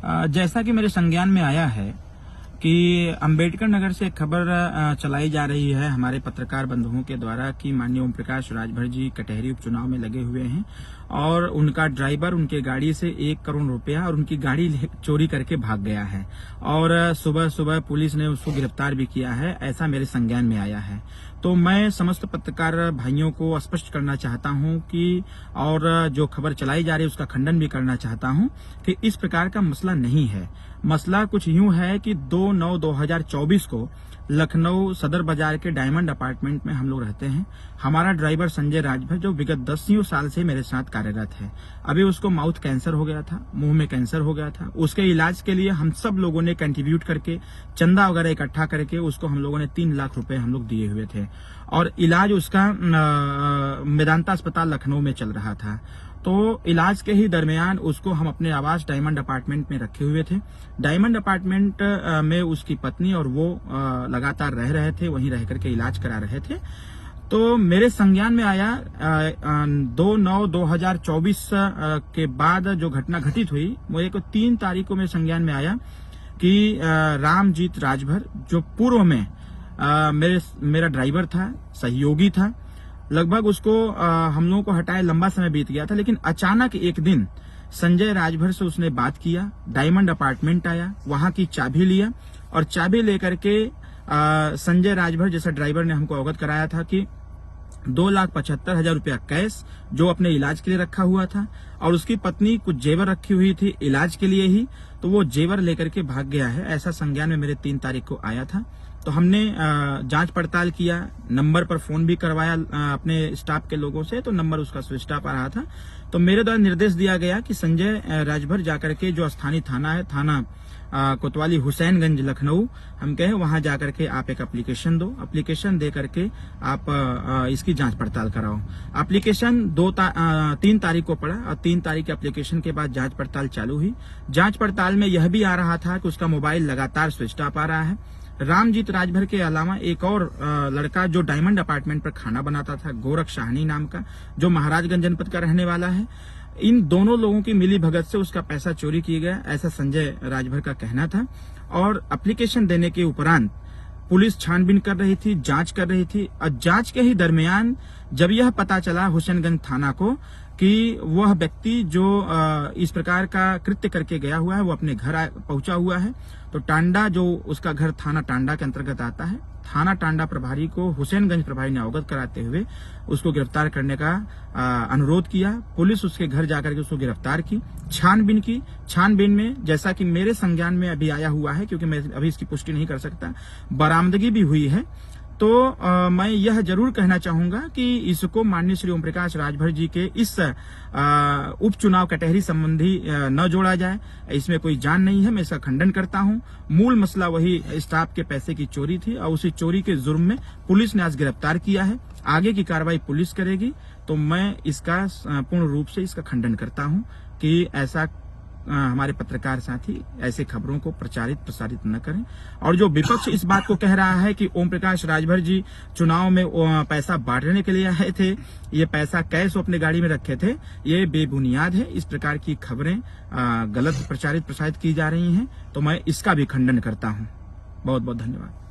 जैसा कि मेरे संज्ञान में आया है कि अंबेडकर नगर से खबर चलाई जा रही है हमारे पत्रकार बंधुओं के द्वारा कि माननीय ओम प्रकाश राजभर जी कटहरी उपचुनाव में लगे हुए हैं और उनका ड्राइवर उनके गाड़ी से 1 करोड़ रुपया और उनकी गाड़ी चोरी करके भाग गया है और सुबह सुबह पुलिस ने उसको गिरफ्तार भी किया है, ऐसा मेरे संज्ञान में आया है। तो मैं समस्त पत्रकार भाइयों को स्पष्ट करना चाहता हूं कि और जो खबर चलाई जा रही है उसका खंडन भी करना चाहता हूं कि इस प्रकार का मसला नहीं है। मसला कुछ यूं है कि 2/9/2024 को लखनऊ सदर बाजार के डायमंड अपार्टमेंट में हम लोग रहते हैं। हमारा ड्राइवर संजय राजभर जो विगत 10 साल से मेरे साथ कार्यरत है, अभी उसको माउथ कैंसर हो गया था, मुंह में कैंसर हो गया था। उसके इलाज के लिए हम सब लोगों ने कंट्रीब्यूट करके चंदा वगैरह इकट्ठा करके उसको हम लोगों ने 3 लाख रुपए हम लोग दिए हुए थे और इलाज उसका मेदांता अस्पताल लखनऊ में चल रहा था। तो इलाज के ही दरमियान उसको हम अपने आवास डायमंड अपार्टमेंट में रखे हुए थे। डायमंड अपार्टमेंट में उसकी पत्नी और वो लगातार रह रहे थे, वहीं रह करके इलाज करा रहे थे। तो मेरे संज्ञान में आया 2/9/2024 के बाद जो घटना घटित हुई, मुझे को 3 तारीख को मेरे संज्ञान में आया कि रामजीत राजभर जो पूर्व में मेरा ड्राइवर था, सहयोगी था, लगभग उसको हम लोगों को हटाए लंबा समय बीत गया था, लेकिन अचानक एक दिन संजय राजभर से उसने बात किया, डायमंड अपार्टमेंट आया, वहां की चाबी लिया और चाबी लेकर के संजय राजभर जैसा ड्राइवर ने हमको अवगत कराया था कि 2,75,000 रुपया कैश जो अपने इलाज के लिए रखा हुआ था और उसकी पत्नी कुछ जेवर रखी हुई थी इलाज के लिए ही, तो वो जेवर लेकर के भाग गया है, ऐसा संज्ञान में मेरे 3 तारीख को आया था। तो हमने जांच पड़ताल किया, नंबर पर फोन भी करवाया अपने स्टाफ के लोगों से, तो नंबर उसका स्विच ऑफ आ रहा था। तो मेरे द्वारा निर्देश दिया गया कि संजय राजभर जाकर के जो स्थानीय थाना है, थाना कोतवाली हुसैनगंज लखनऊ, हम कहे वहां जाकर के आप एक एप्लीकेशन दो, एप्लीकेशन दे करके आप इसकी जांच पड़ताल कराओ। एप्लीकेशन 3 तारीख को पड़ा और 3 तारीख के एप्लीकेशन के बाद जांच पड़ताल चालू हुई। जांच पड़ताल में यह भी आ रहा था कि उसका मोबाइल लगातार स्विच ऑफ आ रहा है। रामजीत राजभर के अलावा एक और लड़का जो डायमंड अपार्टमेंट पर खाना बनाता था, गोरख शाहनी नाम का, जो महाराजगंज जनपद का रहने वाला है, इन दोनों लोगों की मिली भगत से उसका पैसा चोरी किया गया, ऐसा संजय राजभर का कहना था। और एप्लीकेशन देने के उपरांत पुलिस छानबीन कर रही थी, जांच कर रही थी और जांच के ही दरमियान जब यह पता चला हुसैनगंज थाना को कि वह व्यक्ति जो इस प्रकार का कृत्य करके गया हुआ है वो अपने घर पहुंचा हुआ है, तो टांडा जो उसका घर थाना टांडा के अंतर्गत आता है, थाना टांडा प्रभारी को हुसैनगंज प्रभारी ने अवगत कराते हुए उसको गिरफ्तार करने का अनुरोध किया। पुलिस उसके घर जाकर के उसको गिरफ्तार की, छानबीन की। छानबीन में जैसा कि मेरे संज्ञान में अभी आया हुआ है, क्योंकि मैं अभी इसकी पुष्टि नहीं कर सकता, बरामदगी भी हुई है। तो मैं यह जरूर कहना चाहूंगा कि इसको माननीय श्री ओम प्रकाश राजभर जी के इस उपचुनाव कटहरी संबंधी न जोड़ा जाए, इसमें कोई जान नहीं है, मैं इसका खंडन करता हूं। मूल मसला वही स्टाफ के पैसे की चोरी थी और उसी चोरी के जुर्म में पुलिस ने आज गिरफ्तार किया है। आगे की कार्रवाई पुलिस करेगी। तो मैं इसका पूर्ण रूप से इसका खंडन करता हूं कि ऐसा हमारे पत्रकार साथी ऐसे खबरों को प्रसारित न करें। और जो विपक्ष इस बात को कह रहा है कि ओम प्रकाश राजभर जी चुनाव में पैसा बांटने के लिए आए थे, ये पैसा कैश अपने गाड़ी में रखे थे, ये बेबुनियाद है। इस प्रकार की खबरें गलत प्रसारित की जा रही हैं, तो मैं इसका भी खंडन करता हूं। बहुत बहुत धन्यवाद।